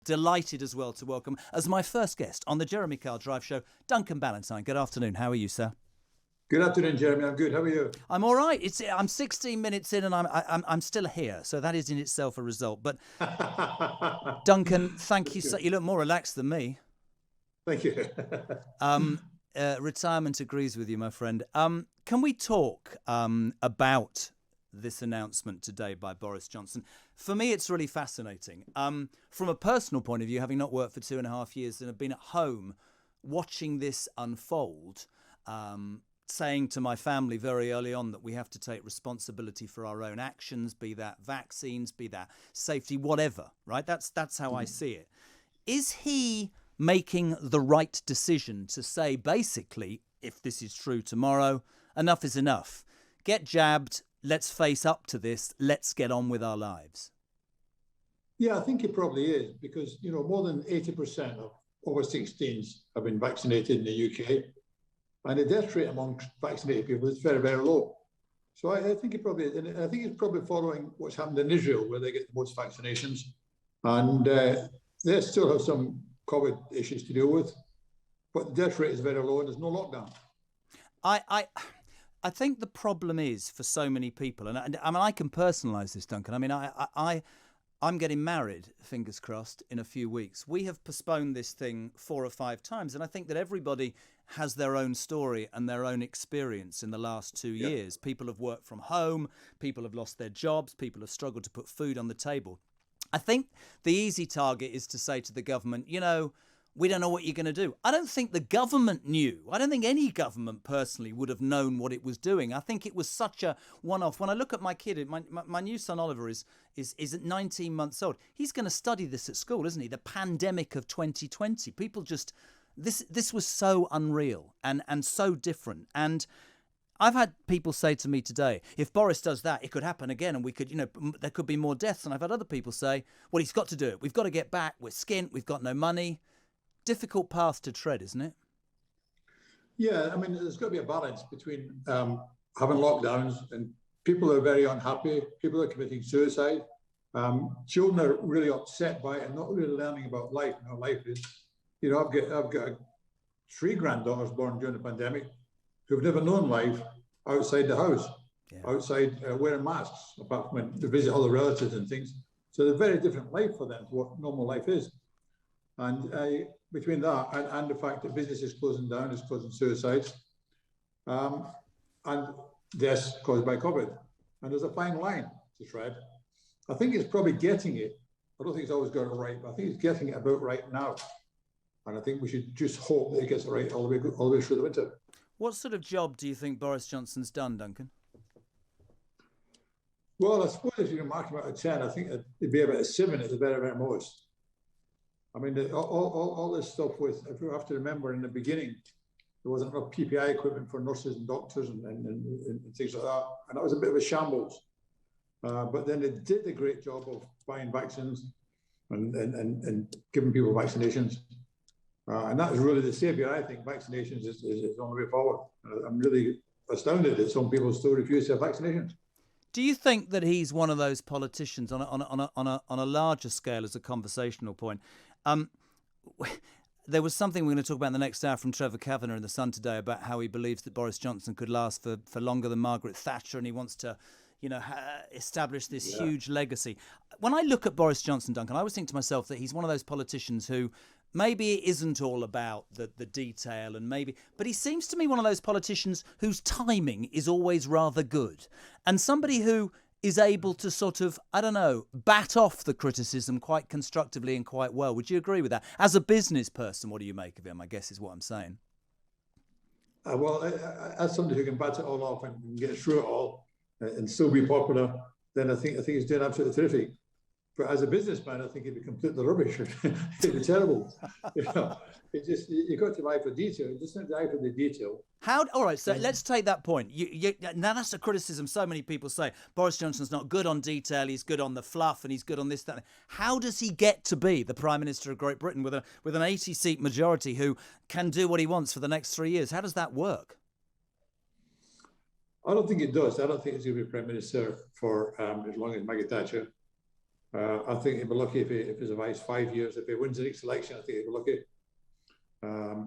Delighted as well to welcome as my first guest on the Jeremy Kyle Drive Show, Duncan Bannatyne. Good afternoon. How are you, sir? Good afternoon, Jeremy. I'm good. How are you? I'm all right. I'm 16 minutes in and I'm still here, so that is in itself a result. But Duncan, thank That's you. So good. you look more relaxed than me. Thank you. Retirement agrees with you, my friend. Can we talk about this announcement today by Boris Johnson? For me, it's really fascinating. From a personal point of view, having not worked for 2.5 years and have been at home watching this unfold, saying to my family very early on that we have to take responsibility for our own actions, be that vaccines, be that safety, whatever, right? That's how I see it. Is he making the right decision to say, basically, if this is true tomorrow, enough is enough? Get jabbed, let's face up to this, let's get on with our lives. Yeah, I think it probably is because, more than 80% of over 16s have been vaccinated in the UK. And the death rate among vaccinated people is very, very low. So I think it probably is. And I think it's probably following what's happened in Israel, where they get the most vaccinations. And they still have some COVID issues to deal with. But the death rate is very low and there's no lockdown. I think the problem is for so many people, and I mean, I can personalise this, Duncan. I mean, I'm getting married, fingers crossed, in a few weeks. We have postponed this thing 4 or 5 times, and I think that everybody has their own story and their own experience in the last 2 years. People have worked from home, people have lost their jobs, people have struggled to put food on the table. I think the easy target is to say to the government, we don't know what you're going to do. I don't think the government knew. I don't think any government personally would have known what it was doing. I think it was such a one-off. When I look at my kid, my new son Oliver is at 19 months old. He's going to study this at school, isn't he? The pandemic of 2020. People just, this was so unreal and so different. And I've had people say to me today, if Boris does that, it could happen again and we could, there could be more deaths. And I've had other people say, well, he's got to do it. We've got to get back. We're skint. We've got no money. Difficult path to tread, isn't it? Yeah, I mean, there's got to be a balance between having lockdowns and people are very unhappy. People are committing suicide. Children are really upset by it and not really learning about life and how life is. I've got 3 granddaughters born during the pandemic who've never known life outside the house, outside wearing masks, apart from when they visit other relatives and things. So they're a very different life for them to what normal life is. And between that and the fact that business is closing down, is causing suicides and deaths caused by COVID. And there's a fine line to tread. I think it's probably getting it. I don't think it's always got it right, but I think it's getting it about right now. And I think we should just hope that it gets it right all the way through the winter. What sort of job do you think Boris Johnson's done, Duncan? Well, I suppose if you can mark him out of 10, I think it'd be about a 7 at the very, very most. I mean, all this stuff with, if you have to remember in the beginning, there wasn't enough PPI equipment for nurses and doctors and things like that. And that was a bit of a shambles. But then they did a great job of buying vaccines and giving people vaccinations. And that is really the savior, I think. Vaccinations is the only way forward. I'm really astounded that some people still refuse to have vaccinations. Do you think that he's one of those politicians on a larger scale as a conversational point? There was something we're going to talk about in the next hour from Trevor Kavanagh in The Sun today about how he believes that Boris Johnson could last for longer than Margaret Thatcher, and he wants to, establish this huge legacy. When I look at Boris Johnson, Duncan, I always think to myself that he's one of those politicians who maybe it isn't all about the detail but he seems to me one of those politicians whose timing is always rather good, and somebody who is able to sort of, bat off the criticism quite constructively and quite well. Would you agree with that? As a business person, what do you make of him, I guess is what I'm saying. Well, as somebody who can bat it all off and get through it all and still be popular, then I think he's doing absolutely terrific. But as a businessman, I think it'd be completely rubbish. It'd be terrible. You got to eye for detail. You just have to eye for the detail. All right, so let's take that point. Now, that's a criticism so many people say. Boris Johnson's not good on detail, he's good on the fluff, and he's good on this, that. How does he get to be the Prime Minister of Great Britain with an 80-seat majority who can do what he wants for the next 3 years? How does that work? I don't think it does. I don't think he's going to be Prime Minister for as long as Margaret Thatcher. I think he'd be lucky if he survives 5 years. If he wins the next election, I think he'd be lucky.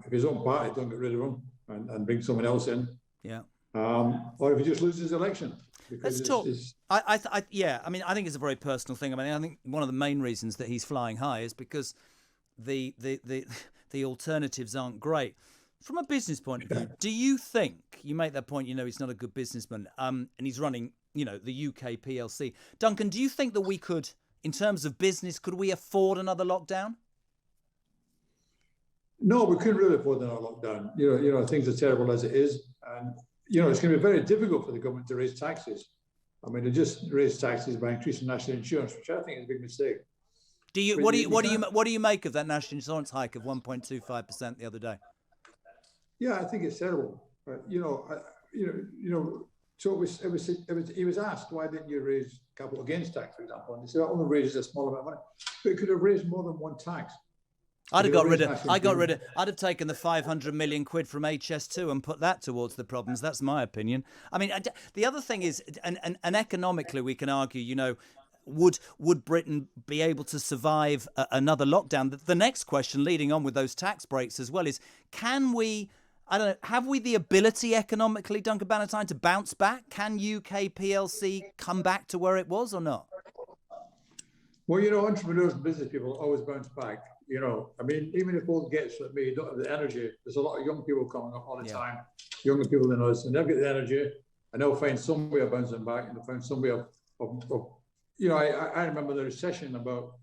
If his own party don't get rid of him and bring someone else in. Yeah. Or if he just loses the election. Let's talk. I mean, I think it's a very personal thing. I mean, I think one of the main reasons that he's flying high is because the alternatives aren't great. From a business point of view, do you think, you make that point, he's not a good businessman, and he's running, the UK PLC. Duncan, do you think that we could, in terms of business, could we afford another lockdown? No, we couldn't really afford another lockdown. Things are terrible as it is. And, it's going to be very difficult for the government to raise taxes. I mean, they just raised taxes by increasing national insurance, which I think is a big mistake. What do you make of that national insurance hike of 1.25% the other day? Yeah, I think it's terrible. So he was asked, why didn't you raise capital gains tax, for example? And he said, I only raised a small amount of money. But it could have raised more than one tax. I'd have taken the 500 million quid from HS2 and put that towards the problems. That's my opinion. I mean, the other thing is, and economically we can argue, would Britain be able to survive another lockdown? The next question, leading on with those tax breaks as well, is can we, have we the ability economically, Duncan Bannatyne, to bounce back? Can UK PLC come back to where it was or not? Well, entrepreneurs and business people always bounce back. I mean, even if old gets like me, don't have the energy, there's a lot of young people coming up all the time, younger people than us, and they'll get the energy and they'll find some way of bouncing back, and they'll find some way of I remember the recession about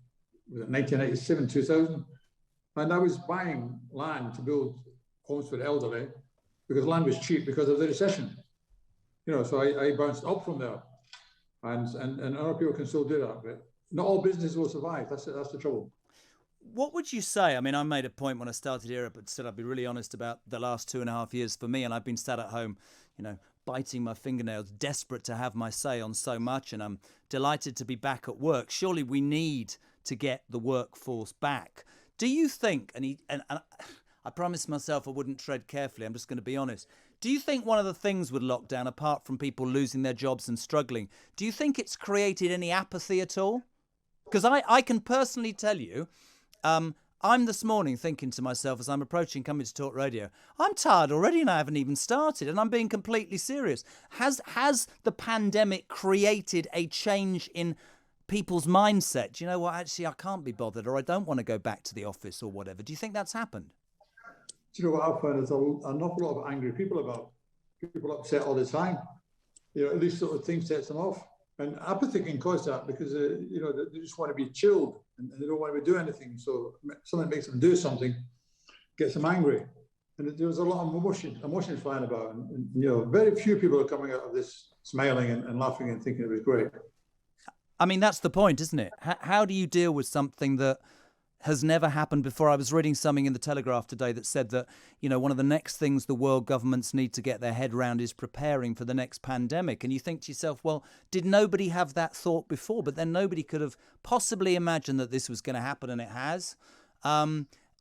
1997, 2000, and I was buying land to build homes for the elderly because land was cheap because of the recession. So I bounced up from there, and other people can still do that, but not all businesses will survive. That's the trouble. What would you say? I mean, I made a point when I started here, but said I'd be really honest about the last 2.5 years for me, and I've been sat at home, biting my fingernails, desperate to have my say on so much, and I'm delighted to be back at work. Surely we need to get the workforce back. Do you think, and I promised myself I wouldn't tread carefully, I'm just going to be honest, do you think one of the things with lockdown, apart from people losing their jobs and struggling, do you think it's created any apathy at all? Because I can personally tell you, I'm this morning thinking to myself as I'm approaching coming to talk radio, I'm tired already and I haven't even started, and I'm being completely serious. Has the pandemic created a change in people's mindset? Do you know what, actually I can't be bothered, or I don't want to go back to the office or whatever? Do you think that's happened? Do you know what I've found? There's an awful lot of angry people about. People upset all the time. At least sort of things sets them off. And apathy can cause that because, they just want to be chilled and they don't want to do anything. So something makes them do something, gets them angry. And there was a lot of emotions flying about. And very few people are coming out of this smiling and laughing and thinking it was great. I mean, that's the point, isn't it? How do you deal with something that has never happened before? I was reading something in the Telegraph today that said that, one of the next things the world governments need to get their head round is preparing for the next pandemic. And you think to yourself, well, did nobody have that thought before? But then nobody could have possibly imagined that this was going to happen, and it has.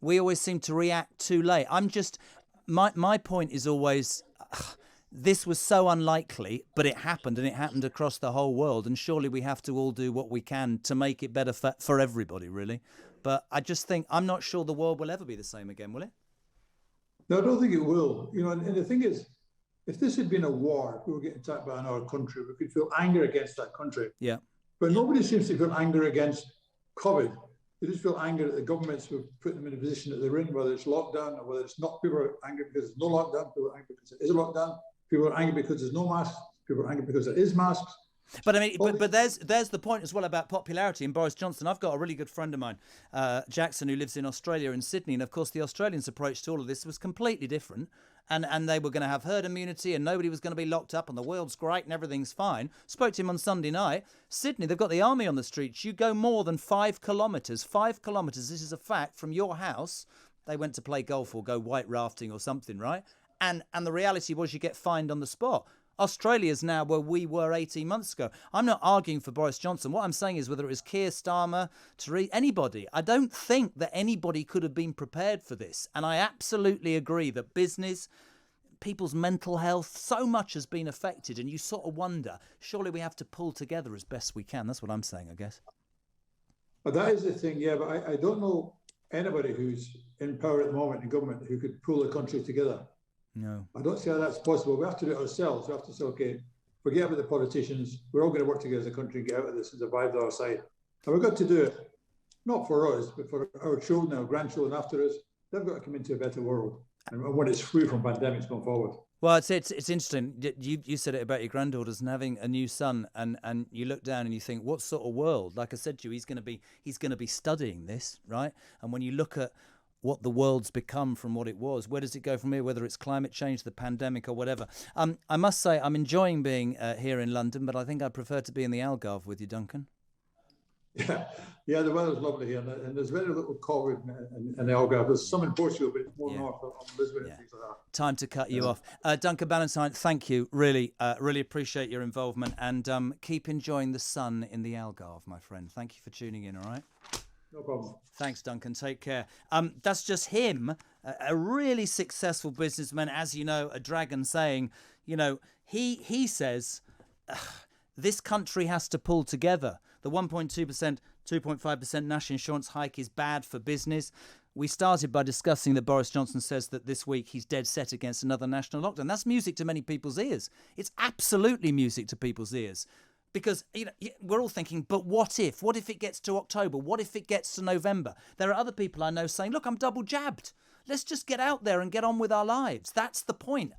We always seem to react too late. My point is always, this was so unlikely, but it happened, and it happened across the whole world. And surely we have to all do what we can to make it better for everybody, really. But I just think, I'm not sure the world will ever be the same again, will it? No, I don't think it will. And the thing is, if this had been a war, if we were getting attacked by another country, we could feel anger against that country. Yeah. But nobody seems to feel anger against COVID. They just feel anger that the governments have put them in a position that they're in, whether it's lockdown or whether it's not. People are angry because there's no lockdown. People are angry because there is a lockdown. People are angry because there's no masks. People are angry because there is masks. But I mean, but there's the point as well about popularity and Boris Johnson. I've got a really good friend of mine, Jackson, who lives in Australia, in Sydney, and of course the Australians' approach to all of this was completely different, and they were going to have herd immunity and nobody was going to be locked up and the world's great and everything's fine. Spoke to him on Sunday night. Sydney, they've got the army on the streets. You go more than 5 kilometres. 5 kilometres, this is a fact, from your house. They went to play golf or go white rafting or something, right? And the reality was you get fined on the spot. Australia's now where we were 18 months ago. I'm not arguing for Boris Johnson. What I'm saying is whether it was Keir Starmer, anybody, I don't think that anybody could have been prepared for this. And I absolutely agree that business, people's mental health, so much has been affected. And you sort of wonder, surely we have to pull together as best we can. That's what I'm saying, I guess. But that is the thing, yeah. But I don't know anybody who's in power at the moment in government who could pull the country together. No. I don't see how that's possible. We have to do it ourselves. We have to say, okay, forget about the politicians. We're all going to work together as a country and get out of this and survive the other side. And we've got to do it, not for us, but for our children, our grandchildren after us. They've got to come into a better world. And when it's free from pandemics going forward. Well, it's interesting. You said it about your granddaughters and having a new son, and you look down and you think, what sort of world? Like I said to you, he's going to be studying this, right? And when you look at what the world's become from what it was, where does it go from here? Whether it's climate change, the pandemic, or whatever. I must say, I'm enjoying being here in London, but I think I prefer to be in the Algarve with you, Duncan. Yeah, the weather's lovely here, and there's very little COVID in the Algarve. There's some in Portugal, but it's more north of Lisbon and things like that. Time to cut you off. Duncan Bannatyne, thank you. Really appreciate your involvement, and keep enjoying the sun in the Algarve, my friend. Thank you for tuning in, all right? No problem. Thanks, Duncan. Take care. That's just him, a really successful businessman, as you know, a dragon saying, he says, this country has to pull together. The 1.2%, 2.5% national insurance hike is bad for business. We started by discussing that Boris Johnson says that this week he's dead set against another national lockdown. That's music to many people's ears. It's absolutely music to people's ears. Because we're all thinking, but what if? What if it gets to October? What if it gets to November? There are other people I know saying, look, I'm double jabbed. Let's just get out there and get on with our lives. That's the point.